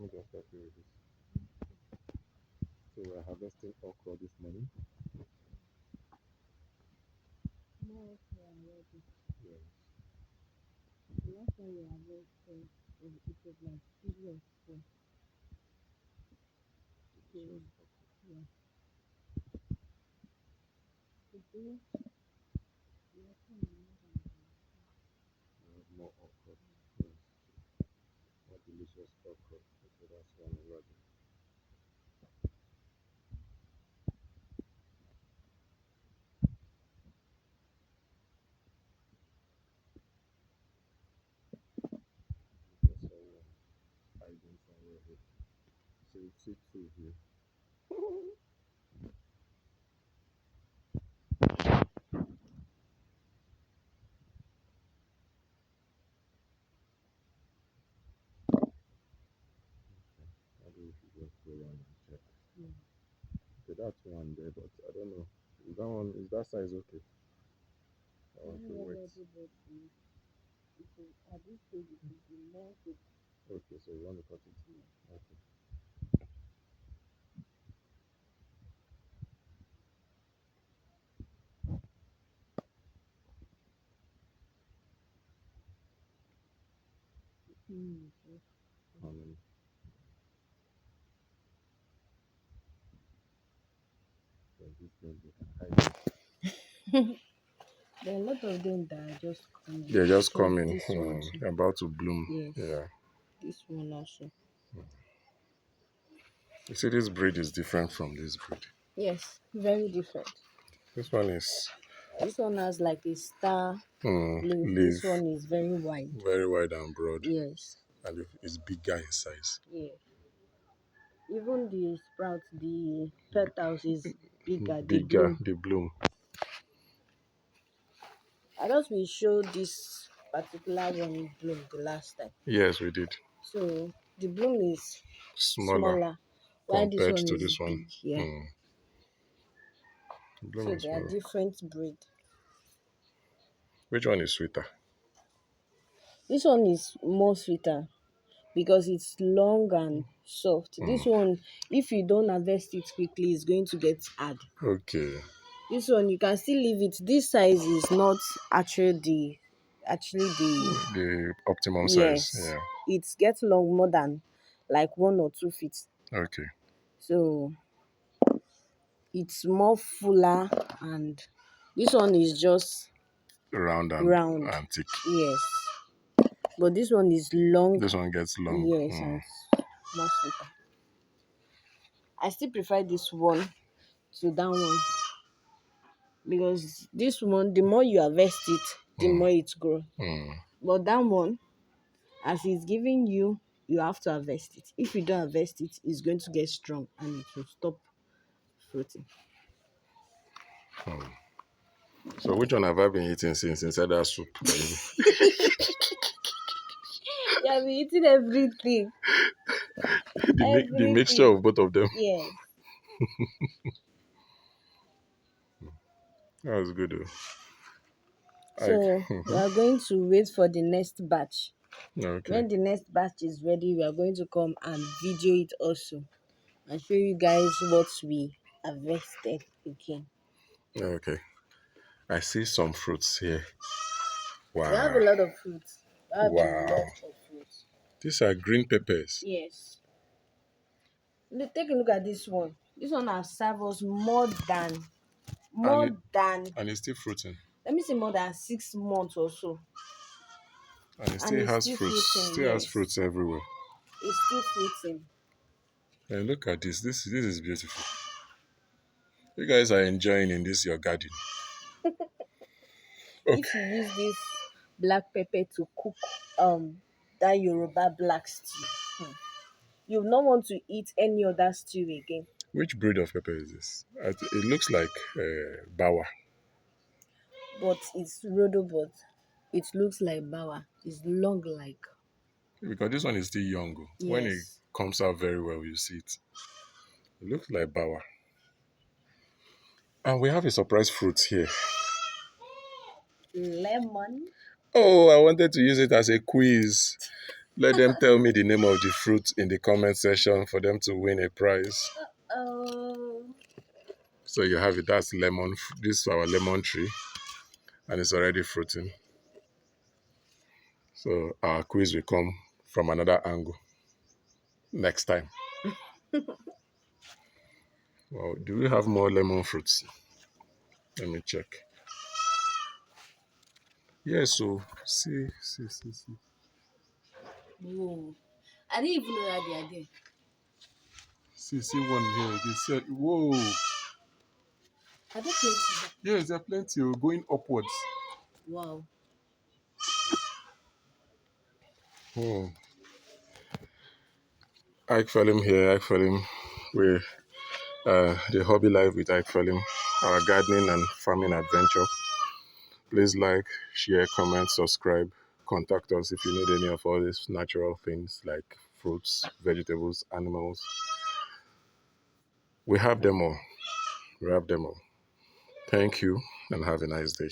me just help you with this. So we're harvesting okra this morning. More okra already. Yes. The last time we harvested, it was like 3 or 4. So, yeah. Today, we are coming more than We have more okra. Yes. More delicious okra. Okay, that's one already. That's all hiding somewhere here. So you see two here. Maybe we should just go around and check. Okay, that's one there, but I don't know. Is that one? Is that size okay? That one should wait. already, but it is, at this stage, it is the more to Okay, so you want to cut it? Okay. How many? So this thing they can hide. There are a lot of them that are just coming. They're just So coming. this one too. About to bloom. Yes. Yeah. This one also. You see, this breed is different from this breed. Yes, very different. This one is This one has like a star leaf. leaf, This one is very wide. very wide and broad, Yes. and it's bigger in size. Yeah. Even the sprout, the petals is bigger. The Bigger, bloom. the bloom. I thought we showed this particular one bloom the last time. Yes, we did. So the bloom is Smaller smaller, while this compared one to is this one. big. Yeah. The bloom So is they are smaller. different breed. Which one is sweeter? This one is more sweeter because it's long and soft. This one, if you don't harvest it quickly, it's going to get hard. Okay. This one you can still leave it. This size is not actually the The optimum size. yes. Yeah. It gets long more than like 1 or 2 feet. Okay. So it's more fuller, and this one is just Round round. and thick. Yes. But this one is long. This one gets long. Yes, and more sweeter. I still prefer this one to that one because this one, the more you harvest it, the more it grows. But that one, as it's giving you, you have to harvest it. If you don't harvest it, it's going to get strong and it will stop fruiting. So which one have I been eating since inside that soup? Yeah, we're eating everything. The mixture of both of them. Yes. That was good though. So we are going to wait for the next batch. Okay. When the next batch is ready, we are going to come and video it also and show you guys what we harvested again. Okay. I see some fruits here. We have Wow. a lot of fruits. We have a Wow. lot of fruits. These are green peppers. Yes. Take a look at this one. This one has served us more than And it's still fruiting. let me say more than 6 months or so. And it And still it's has still fruits. fruiting. Still has Yes. fruits everywhere. It's still fruiting. And look at this. This is beautiful. You guys are enjoying in this your garden. If you use this black pepper to cook that Yoruba black stew, you will not want to eat any other stew again. Which breed of pepper is this? It looks like bawa. But it's rodo, but it looks like bawa. It's long like. Because this one is still young. When it Yes. comes out very well, you see it. It looks like bawa. And we have a surprise fruit here. Lemon. Oh, I wanted to use it as a quiz. Let them tell me the name of the fruit in the comment section for them to win a prize. Oh. So you have it. That's lemon. This is our lemon tree, and it's already fruiting. So our quiz will come from another angle next time. Well, do we have more lemon fruits? Let me check. Yes, so see. Whoa. I didn't even know that they are there. See one here. They said, whoa. Are there plenty? Yes, there are plenty going upwards. Wow. Hmm. Ike Felim here, Ike Felim. We're the hobby life with Ike Felim, our gardening and farming adventure. Please like, share, comment, subscribe. Contact us if you need any of all these natural things like fruits, vegetables, animals. We have them all. We have them all. Thank you and have a nice day.